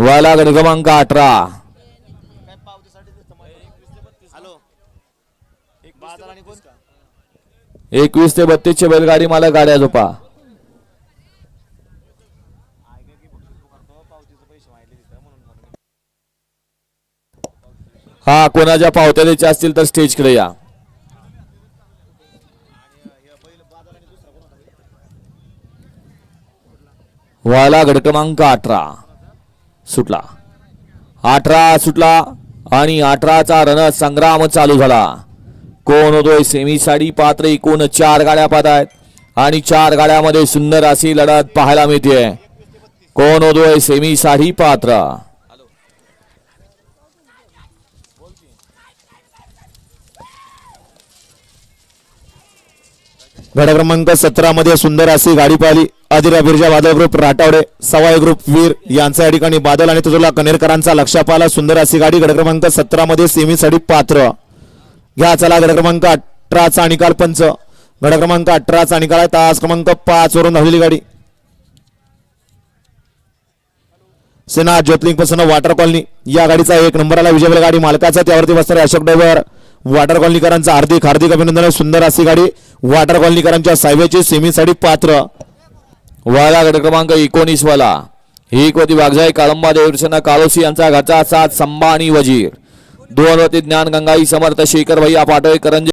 वाला गट क्रमांक 18 21 ते 32 चे बैलगाडी मला गाड्या झोपा. हा कोणाच्या पावत्या द्यायच्या असतील तर स्टेज कडे या. वाला गट क्रमांक 18 सुटला. 18 सुटला आणि 18चा रण संग्राम चालू झाला. कोण होतोय सेमी साठी पात्र. एकूण 4 गाड्या पाहत आहेत आणि 4 गाड्यामध्ये सुंदर अशी लढत पाहायला मिळते. कोण होतोय सेमी साठी पात्र. गट क्रमांक 17 मध्ये सुंदर अशी गाडी पाहिली. आदिरा बिरजा बादल ग्रुप राठावडे सवाई ग्रुप वीर यांच्या या ठिकाणी बादल आणि तुझला कनेरकरांचा लक्ष पाहिला. सुंदर अशी गाडी गट क्रमांक 17 मध्ये सेमी साठी पात्र. घ्या चला गट क्रमांक 18चा निकाल पंच. गट क्रमांक 18चा निकाल आहे. तास क्रमांक 5 वरून धावलेली गाडी सेना ज्योतलिंग प्रसन्न वॉटर कॉलनी या गाडीचा 1 नंबरला विजय गाडी मालकाचा त्यावरती बसणारे अशोक ड्रायव्हर वॉटर कॉलनीकरांचा हार्दिक हार्दिक अभिनंदन. सुंदर अशी गाडी वॉटर कॉलनीकरांच्या साहेबाची सेमी साठी पात्र. वाला गट क्रमांक 19 वाला एकवती वाघजाई काळंबा देवसेना काळोसी यांचा घरचा साथ संभा आणि वजीर. 2 वती ज्ञान गंगाई समर्थ शेखर भैया पाटोळे करंजे